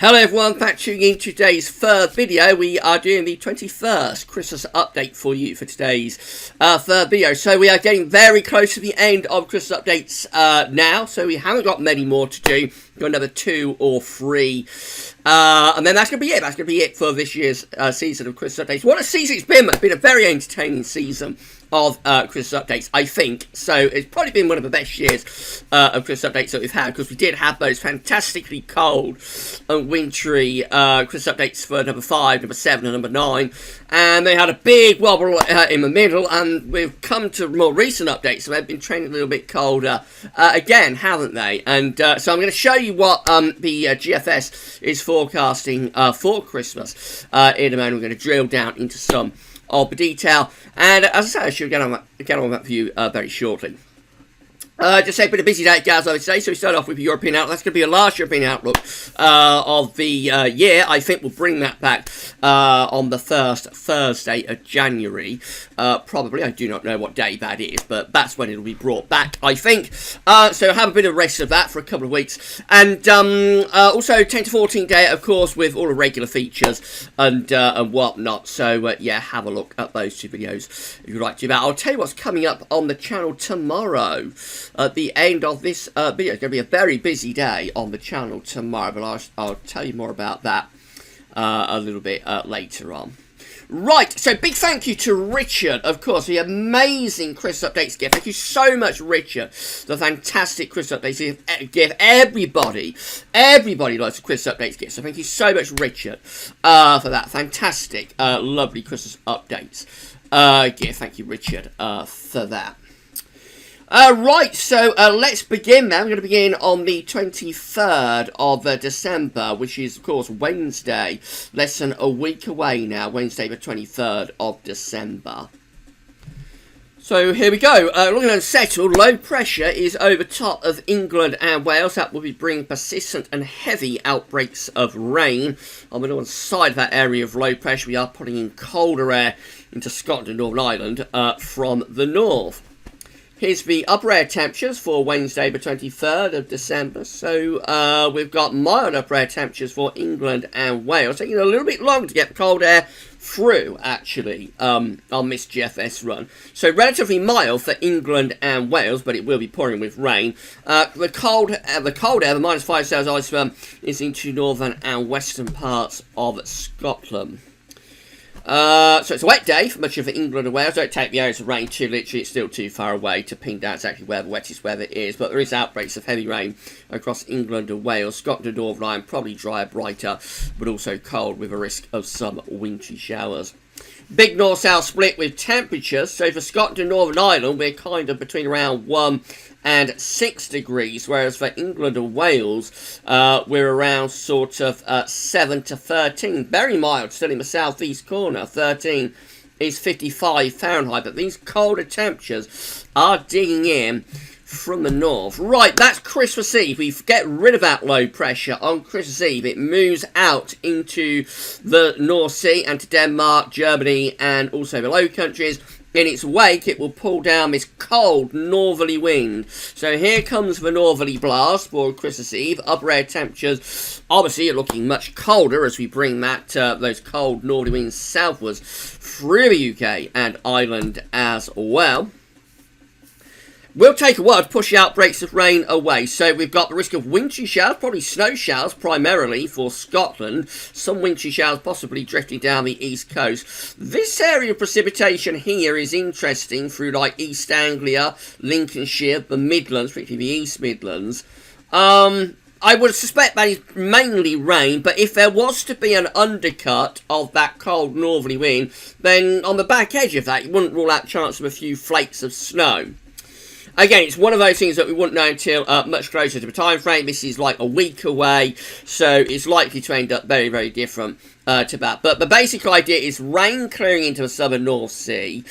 Hello everyone, thanks for tuning in to today's third video. We are doing the 21st Christmas update for you for today's third video. So we are getting very close to the end of Christmas updates now, so we haven't got many more to do. We've got another 2 or 3. And then that's going to be it. That's going to be it for this year's season of Christmas updates. What a season it's been! It's been a very entertaining season of Christmas updates, I think. So it's probably been one of the best years of Christmas updates that we've had, because we did have those fantastically cold and wintry Christmas updates for number 5, number 7 and number 9, and they had a big wobble in the middle, and we've come to more recent updates, so they've been trending a little bit colder again, haven't they? And so I'm going to show you what the GFS is forecasting for Christmas in a moment. We're going to drill down into some of the detail, and as I said, I should get on that for you very shortly. Just say, been a busy day at GavsWeatherVids today, so we start off with European outlook. That's going to be a last European outlook of the year. I think we'll bring that back on the first Thursday of January. Probably, I do not know what day that is, but that's when it'll be brought back, I think. So have a bit of rest of that for a couple of weeks. And also 10 to 14 day, of course, with all the regular features and whatnot. So yeah, have a look at those 2 videos if you'd like to do that. I'll tell you what's coming up on the channel tomorrow. At the end of this video, it's going to be a very busy day on the channel tomorrow, but I'll tell you more about that a little bit later on. Right, so big thank you to Richard, of course, the amazing Christmas updates gift. Thank you so much, Richard. The fantastic Christmas updates gift. Everybody loves the Christmas updates gift. So thank you so much, Richard, for that fantastic, lovely Christmas updates gift. Thank you, Richard, for that. Right, so let's begin then. We're going to begin on the 23rd of December, which is, of course, Wednesday. Less than a week away now, Wednesday the 23rd of December. So here we go. Looking unsettled, low pressure is over top of England and Wales. That will be bringing persistent and heavy outbreaks of rain. On the northern side of that area of low pressure, we are putting in colder air into Scotland and Northern Ireland from the north. Here's the upper air temperatures for Wednesday the 23rd of December. So we've got mild upper air temperatures for England and Wales. Taking a little bit longer to get the cold air through, actually, on this GFS run. So relatively mild for England and Wales, but it will be pouring with rain. The cold air, the -5 Celsius ice is into northern and western parts of Scotland. So it's a wet day for much of England and Wales. Don't take the areas of rain too literally. It's still too far away to pin down exactly where the wettest weather is. But there is outbreaks of heavy rain across England and Wales. Scotland and Northern Ireland probably drier, brighter, but also cold with a risk of some wintry showers. Big north-south split with temperatures. So for Scotland and Northern Ireland, we're kind of between around 1 and 6 degrees, whereas for England and Wales, we're around sort of 7 to 13. Very mild, still in the southeast corner. 13 is 55 Fahrenheit, but these colder temperatures are digging in from the north. Right, that's Christmas Eve. We get rid of that low pressure on Christmas Eve. It moves out into the North Sea and to Denmark, Germany, and also the Low Countries. In its wake, it will pull down this cold northerly wind. So here comes the northerly blast for Christmas Eve. Upper air temperatures obviously are looking much colder as we bring that those cold northerly winds southwards through the UK and Ireland as well. Will take a while to push the outbreaks of rain away. So we've got the risk of wintry showers, probably snow showers primarily for Scotland. Some wintry showers possibly drifting down the east coast. This area of precipitation here is interesting through like East Anglia, Lincolnshire, the Midlands, particularly the East Midlands. I would suspect that is mainly rain, but if there was to be an undercut of that cold northerly wind, then on the back edge of that, you wouldn't rule out chance of a few flakes of snow. Again, it's one of those things that we wouldn't know until much closer to the time frame. This is like a week away, so it's likely to end up very, very different to that. But the basic idea is rain clearing into the southern North Sea,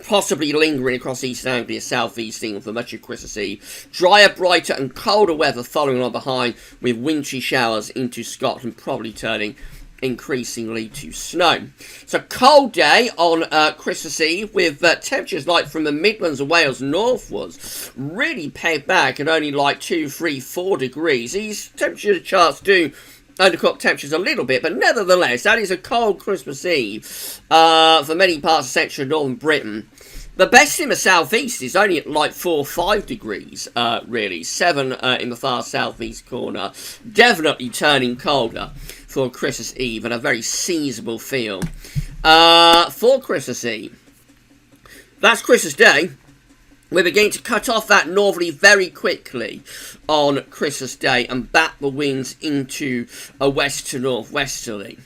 possibly lingering across East Anglia, southeast England for much of Christmas Eve. Drier, brighter and colder weather following on behind, with wintry showers into Scotland, probably turning increasingly to snow. So cold day on Christmas Eve, with temperatures like from the Midlands and Wales northwards really pegged back at only like 2, 3, 4 degrees. These temperature charts do undercooked temperatures a little bit, but nevertheless, that is a cold Christmas Eve for many parts of central and northern Britain. The best in the southeast is only at like 4 or 5 degrees, really. 7 in the far southeast corner. Definitely turning colder for Christmas Eve and a very seasonable feel for Christmas Eve. That's Christmas Day. We're beginning to cut off that northerly very quickly on Christmas Day and back the winds into a west to northwesterly.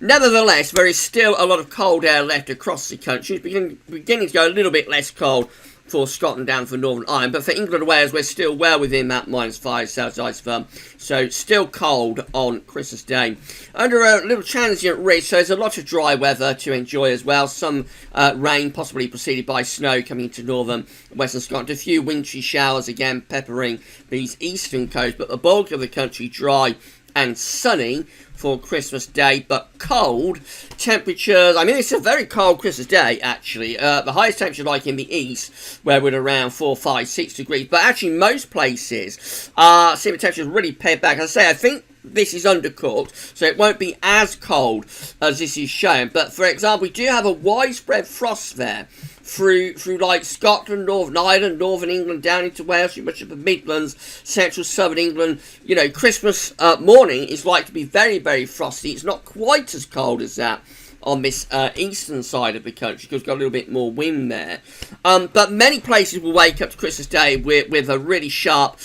Nevertheless, there is still a lot of cold air left across the country. It's beginning to go a little bit less cold for Scotland down for Northern Ireland, but for England and Wales, we're still well within that -5 Celsius ice firm, so still cold on Christmas Day. Under a little transient ridge, so there's a lot of dry weather to enjoy as well. Some rain, possibly preceded by snow, coming into northern western Scotland. A few wintry showers again peppering these eastern coasts, but the bulk of the country dry and sunny for Christmas Day, but cold. Temperatures, I mean, it's a very cold Christmas Day, actually. The highest temperature, like in the east, where we're around 4, 5, 6 degrees. But actually, most places, see the temperatures really pared back. As I say, I think this is undercooked, so it won't be as cold as this is shown. But, for example, we do have a widespread frost there through like Scotland, Northern Ireland, Northern England, down into Wales, through much of the Midlands, central southern England. You know, Christmas morning is like to be very, very frosty. It's not quite as cold as that on this eastern side of the country, because we've got a little bit more wind there. But many places will wake up to Christmas Day with a really sharp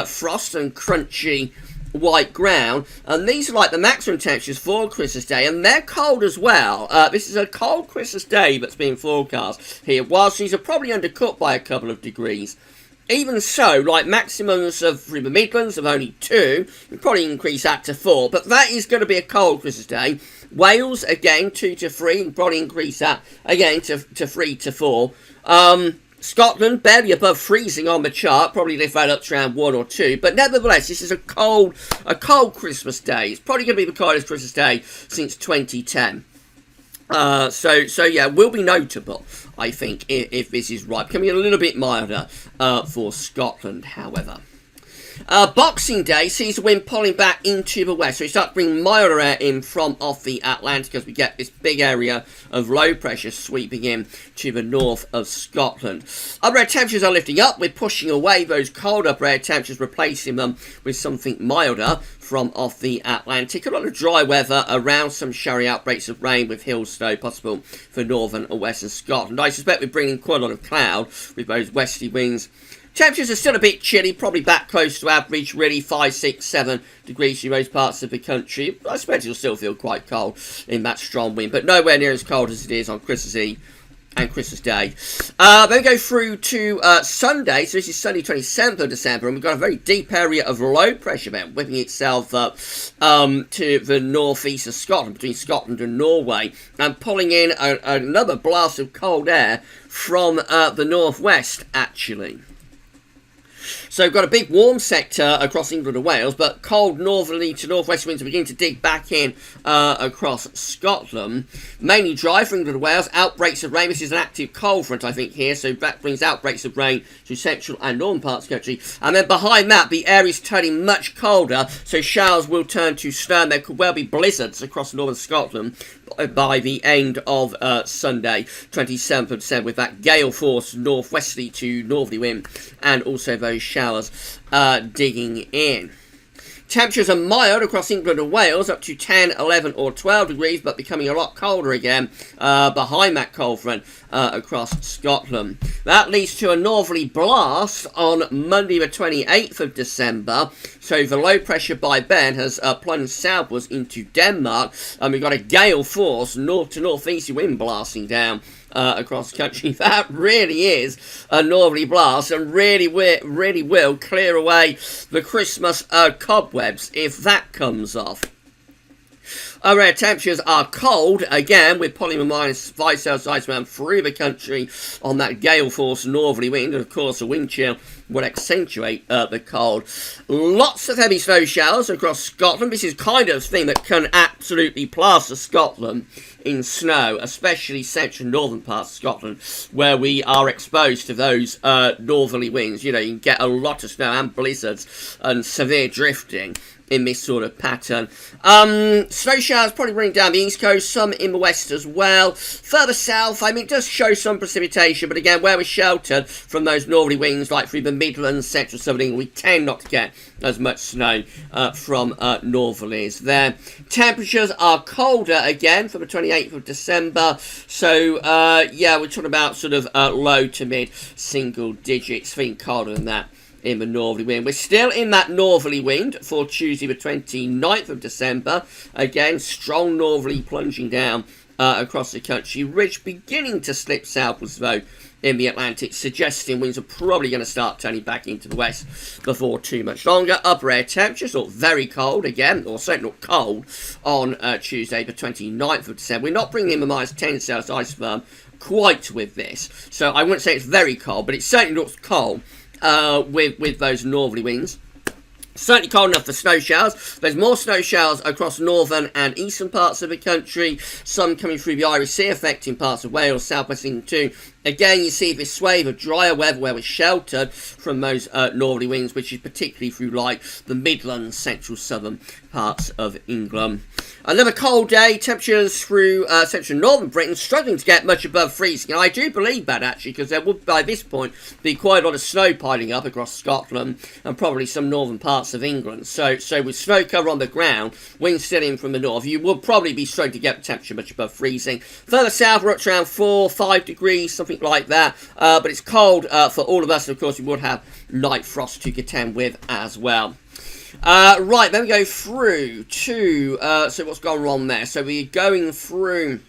frost and crunchy white ground, and these are like the maximum temperatures for Christmas Day, and they're cold as well. This is a cold Christmas Day that's being forecast here, whilst these are probably undercooked by a couple of degrees. Even so, like maximums of the Midlands of only 2, we'll probably increase that to 4, but that is going to be a cold Christmas Day. Wales, again, 2 to 3, we'll probably increase that again to 3 to 4. Scotland, barely above freezing on the chart, probably lift that up to around 1 or 2. But nevertheless, this is a cold Christmas Day. It's probably going to be the coldest Christmas Day since 2010. So yeah, will be notable, I think, if this is right. Becoming a little bit milder for Scotland, however. Boxing Day sees the wind pulling back into the west, so we start bringing milder air in from off the Atlantic as we get this big area of low pressure sweeping in to the north of Scotland. Upper air temperatures are lifting up. We're pushing away those cold upper air temperatures, replacing them with something milder from off the Atlantic. A lot of dry weather around, some showery outbreaks of rain with hill snow possible for northern and western Scotland. I suspect we're bringing quite a lot of cloud with those westerly winds. Temperatures are still a bit chilly, probably back close to average, really 5, 6, 7 degrees in most parts of the country. I suppose you'll still feel quite cold in that strong wind, but nowhere near as cold as it is on Christmas Eve and Christmas Day. Then we go through to Sunday, so this is Sunday 27th of December, and we've got a very deep area of low pressure event whipping itself up to the northeast of Scotland, between Scotland and Norway, and pulling in another blast of cold air from the northwest, actually. So we've got a big warm sector across England and Wales, but cold northerly to northwest winds are beginning to dig back in across Scotland. Mainly dry for England and Wales. Outbreaks of rain. This is an active cold front, I think, here, so that brings outbreaks of rain to central and northern parts of the country. And then behind that, the air is turning much colder, so showers will turn to snow, and there could well be blizzards across northern Scotland by the end of Sunday, 27th of December, with that gale force northwesterly to northerly wind, and also those showers digging in. Temperatures are mild across England and Wales, up to 10, 11 or 12 degrees, but becoming a lot colder again behind that cold front across Scotland. That leads to a northerly blast on Monday the 28th of December. So the low pressure by Ben has plunged southwards into Denmark, and we've got a gale force north to northeast wind blasting down across the country. That really is a northerly blast, and really will clear away the Christmas cobwebs if that comes off. Our air temperatures are cold, again, with pulling a -5 Celsius ice around through the country on that gale force northerly wind, and of course a wind chill will accentuate the cold. Lots of heavy snow showers across Scotland. This is kind of thing that can absolutely plaster Scotland in snow, especially central and northern parts of Scotland, where we are exposed to those northerly winds. You know, you can get a lot of snow and blizzards and severe drifting in this sort of pattern. Snow showers probably bring down the east coast, some in the west as well. Further south, I mean, it does show some precipitation, but again, where we're sheltered from those northerly winds, like through the Midlands, central southern England, we tend not to get as much snow from northerlies there. Temperatures are colder again for the 28th of December, so yeah, we're talking about sort of low to mid single digits, feeling colder than that in the northerly wind. We're still in that northerly wind for Tuesday the 29th of December. Again, strong northerly plunging down across the country. Ridge beginning to slip southwards though in the Atlantic, suggesting winds are probably going to start turning back into the west before too much longer. Upper air temperatures look very cold again, or certainly look cold on Tuesday the 29th of December. We're not bringing in the minus 10 Celsius ice firm quite with this, so I wouldn't say it's very cold, but it certainly looks cold with those northerly winds. Certainly cold enough for snow showers. There's more snow showers across northern and eastern parts of the country, some coming through the Irish Sea, affecting parts of Wales, southwest England too. Again, you see this swathe of drier weather where we're sheltered from those northerly winds, which is particularly through like the Midlands, central southern parts of England. Another cold day, temperatures through central and northern Britain struggling to get much above freezing. And I do believe that actually, because there would by this point be quite a lot of snow piling up across Scotland and probably some northern parts of England. So with snow cover on the ground, winds still in from the north, you will probably be struggling to get the temperature much above freezing. Further south, we're up to around 4-5 degrees, something like that, but it's cold for all of us, and of course we would have light frost to contend with as well. Right, then we go through to so what's gone wrong there. So we're going through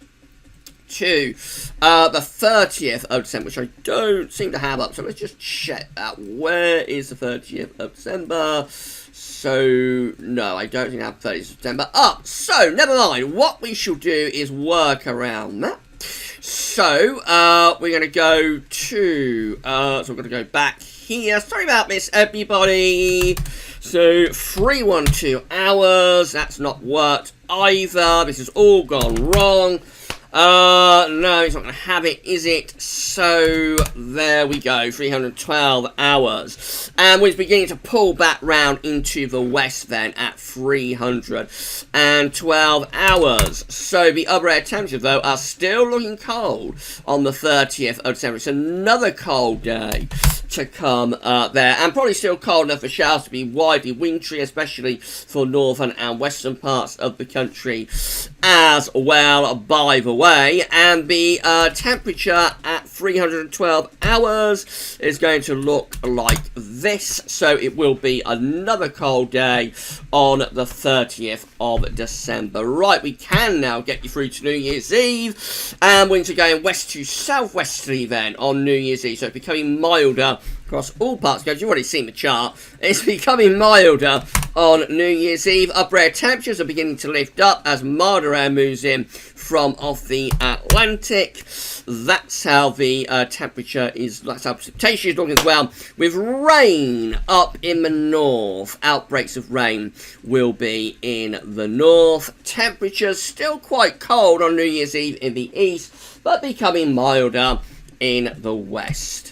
to the 30th of December, which I don't seem to have up, so let's just check that. Where is the 30th of December? So no, I don't think I have 30th of September up, so never mind. What we shall do is work around that. So, we're going to go to, so we're going to go back here. Sorry about this, everybody. So, 312 hours. That's not worked either. This has all gone wrong. No, it's not going to have it, is it? So, there we go, 312 hours. And we're beginning to pull back round into the west then at 312 hours. So, the upper air temperatures, though, are still looking cold on the 30th of December. It's another cold day to come there, and probably still cold enough for showers to be widely wintry, especially for northern and western parts of the country as well, by the way. And the temperature at 312 hours is going to look like this, so it will be another cold day on the 30th of December. Right, we can now get you through to New Year's Eve, and winds are going west to southwesterly then on New Year's Eve, so it's becoming milder across all parts of the country. You've already seen the chart. It's becoming milder on New Year's Eve. Upper air temperatures are beginning to lift up as milder air moves in from off the Atlantic. That's how the temperature is, that's how precipitation is looking as well, with rain up in the north. Outbreaks of rain will be in the north. Temperatures still quite cold on New Year's Eve in the east, but becoming milder in the west.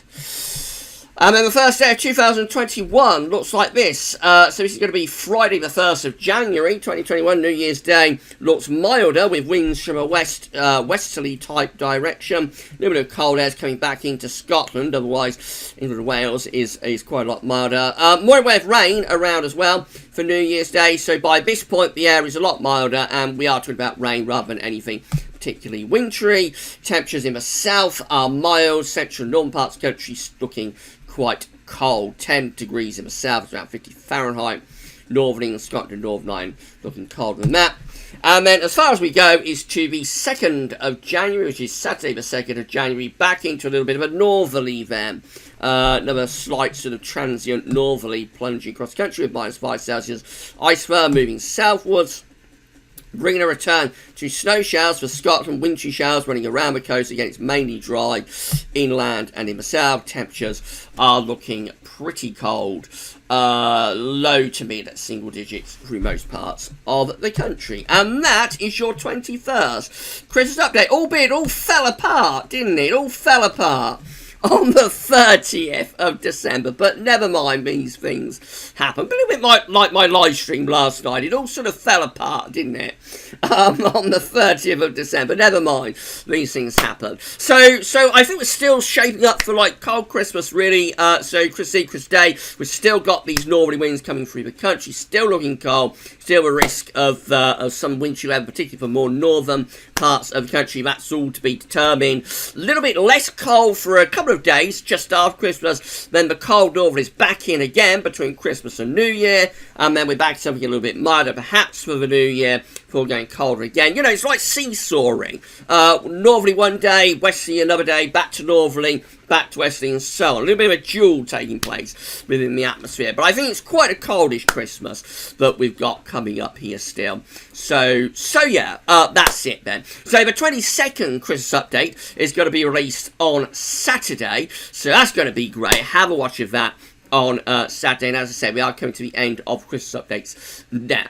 And then the first day of 2021 looks like this. So this is going to be Friday the 1st of January 2021, New Year's Day. Looks milder with winds from a westerly type direction. A little bit of cold air is coming back into Scotland. Otherwise, England and Wales is quite a lot milder. More in way of rain around as well for New Year's Day. So by this point, the air is a lot milder, and we are talking about rain rather than anything particularly wintry. Temperatures in the south are mild. Central and northern parts of the country looking quite cold. 10 degrees in the south, around 50 Fahrenheit. Northern England, Scotland, Northern Ireland looking colder than that. And then as far as we go is to the 2nd of January, which is Saturday the 2nd of January, back into a little bit of a northerly then. Another slight sort of transient northerly plunging across the country with -5 Celsius. Ice firm moving southwards, bringing a return to snow showers for Scotland. Wintry showers running around the coast. Again, it's mainly dry inland and in the south. Temperatures are looking pretty cold. Low to mid single digits through most parts of the country. And that is your 21st Christmas update. Albeit all fell apart, didn't it? All fell apart on the 30th of December, but never mind, these things happen. But a little bit like my live stream last night, it all sort of fell apart, didn't it? On the 30th of December, never mind, these things happen. So I think we're still shaping up for like cold Christmas, really. So Christmas Day, we've still got these northerly winds coming through the country, still looking cold, still a risk of some wind chill, particularly for more northern parts of the country. That's all to be determined. A little bit less cold for a couple of days just after Christmas, then the cold north is back in again between Christmas and New Year, and then we're back to something a little bit milder perhaps for the New Year before going colder again. You know, it's like seesawing. Northerly one day, westerly another day, back to northerly, back to westerly, and so on. A little bit of a duel taking place within the atmosphere. But I think it's quite a coldish Christmas that we've got coming up here still. So yeah, that's it then. So the 22nd Christmas update is going to be released on Saturday. So that's going to be great. Have a watch of that on Saturday. And as I said, we are coming to the end of Christmas updates now.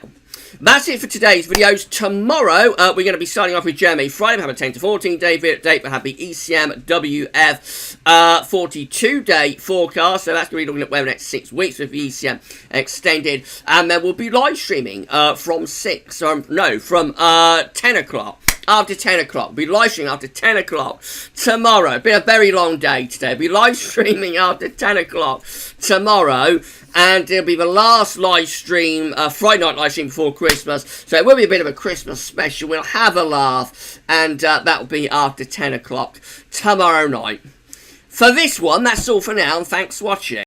That's it for today's videos. Tomorrow, we're going to be starting off with Germany. Friday, we'll have a 10 to 14 day update. We'll have the ECMWF 42-day forecast. So that's going to be looking at weather next 6 weeks with the ECM extended. And then we'll be live streaming from 10 o'clock. After 10 o'clock. We'll be live streaming after 10 o'clock tomorrow. Been a very long day today. We'll be live streaming after 10 o'clock tomorrow. And it'll be the last live stream, Friday night live stream before Christmas. So it will be a bit of a Christmas special. We'll have a laugh. And that will be after 10 o'clock tomorrow night. For this one, that's all for now. And thanks for watching.